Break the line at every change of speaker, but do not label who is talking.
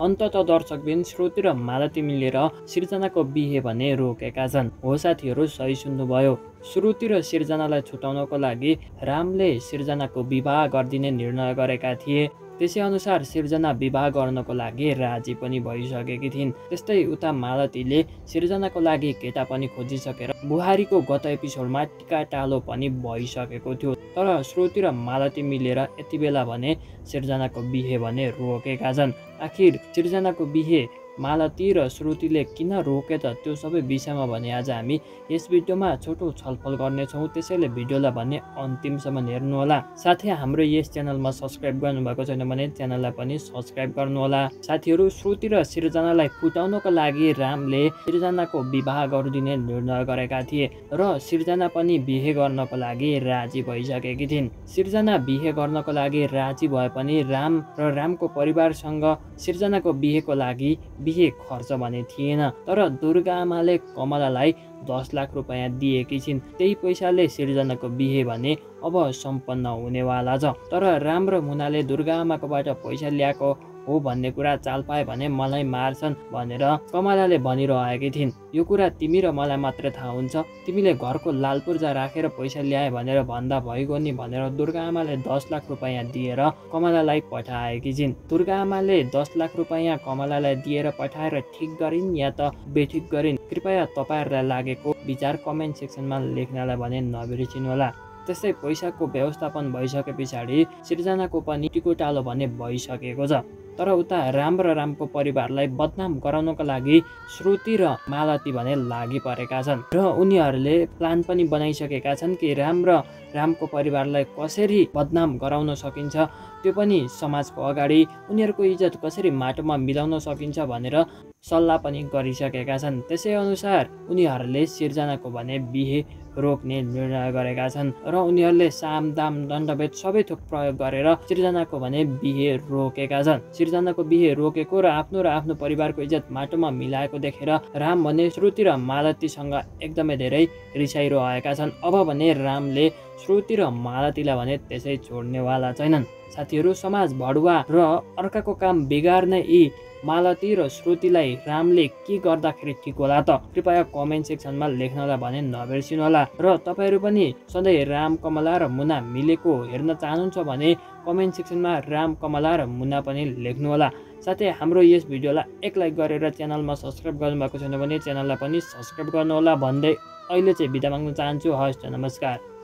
अन्तत दर्शकबिन श्रुति र मालती मिलेर सिर्जनाको बिहे भने रोकेका छन्। हो साथीहरू, सही सुन्नुभयो। श्रुति र सिर्जनालाई छुटाउनको लागि रामले सिर्जनाको विवाह गरिदिने निर्णय गरेका थिए। त्यसै अनुसार सिर्जना विवाह गर्नको लागि राजी पनि भइसकेकी थिइन्। त्यस्तै उता मालतीले सिर्जनाको लागि केटा पनि खोजिसकेर बुहारीको गत एपिसोडमा टिकाटालो पनि भइसकेको थियो। तर श्रुति र मालती मिलेर यति बेला भने सिर्जनाको बिहे भने रोकेका छन्। आखिर सिर्जनाको बिहे मालती र श्रुतिले किन रोके त, त्यो सबै विषयमा भने आज हामी यस भिडियोमा छोटो छलफल गर्नेछौँ। त्यसैले भिडियोलाई भने अन्तिमसम्म हेर्नुहोला। साथै हाम्रो यस च्यानलमा सब्सक्राइब गर्नुभएको छैन भने च्यानललाई पनि सब्सक्राइब गर्नुहोला। साथीहरू, श्रुति र सिर्जनालाई फुटाउनको लागि रामले सिर्जनाको विवाह गरिदिने निर्णय गरेका थिए र सिर्जना पनि बिहे गर्नको लागि राजी भइसकेकी थिइन्। सिर्जना बिहे गर्नको लागि राजी भए पनि राम र रामको परिवारसँग सिर्जनाको बिहेको लागि बिहे खर्च भने थिएन। तर दुर्गा आमाले कमलालाई 10 लाख रुपैयाँ दिएकी छिन्। त्यही पैसाले सिर्जनाको बिहे भने अब सम्पन्न हुनेवाला छ। तर राम र मुनाले दुर्गा आमाकोबाट पैसा ल्याएको हो भन्ने कुरा चाल पाए भने मलाई मार्छन् भनेर कमलाले भनिरहेकी थिइन्। यो कुरा तिमी र मलाई मात्र थाहा हुन्छ। तिमीले घरको लाल पूर्जा राखेर पैसा ल्याए भनेर भन्दा भइगयो नि भनेर दुर्गा आमाले 10 लाख रुपैयाँ दिएर कमलालाई पठाएकी छिन्। दुर्गा आमाले 10 लाख रुपैयाँ कमलालाई दिएर पठाएर ठिक गरिन् या त बेठिक गरिन्, कृपया तपाईँहरूलाई लागेको विचार कमेन्ट सेक्सनमा लेख्नलाई भने नबिर्सिनुहोला। त्यस्तै पैसाको व्यवस्थापन भइसके पछाडि सिर्जनाको पनि टिकोटालो भने भइसकेको छ। तर उता राम र रामको परिवारलाई बदनाम गराउनको लागि श्रुति र मालती भने लागि परेका छन् र उनीहरूले प्लान पनि बनाइसकेका छन् कि राम र रामको परिवारलाई कसरी बदनाम गराउन सकिन्छ, त्यो पनि समाजको अगाडि उनीहरूको इज्जत कसरी माटोमा मिलाउन सकिन्छ भनेर सल्लाह पनि गरिसकेका छन्। त्यसै अनुसार उनीहरूले सिर्जनाको भने बिहे रोक्ने निर्णय गरेका छन् र उनीहरूले सामदाम दण्डभेद सबै थोक प्रयोग गरेर सिर्जनाको भने बिहे रोकेका छन्। सिर्जनाको बिहे रोकेको र आफ्नो परिवारको इज्जत माटोमा मिलाएको देखेर राम भने श्रुति र मालतीसँग एकदमै धेरै रिसाइरहेका छन्। अब भने रामले श्रुति र मालतीलाई भने त्यसै छोड्नेवाला छैनन्। साथीहरू, समाज भडुवा र अर्काको काम बिगार्ने यी मालती र श्रुतिलाई रामले के गर्दाखेरि ठिक होला त, कृपया कमेन्ट सेक्सनमा लेख्नलाई भने नबिर्सिनुहोला। र तपाईँहरू पनि सधैँ राम, कमला र मुना मिलेको हेर्न चाहनुहुन्छ भने कमेन्ट सेक्सनमा राम, कमला र मुना पनि लेख्नुहोला। साथै हाम्रो यस भिडियोलाई एक लाइक गरेर च्यानलमा सब्सक्राइब गर्नुभएको छैन भने च्यानललाई पनि सब्सक्राइब गर्नुहोला भन्दै अहिले चाहिँ बिदा माग्न चाहन्छु। हवस् त, नमस्कार।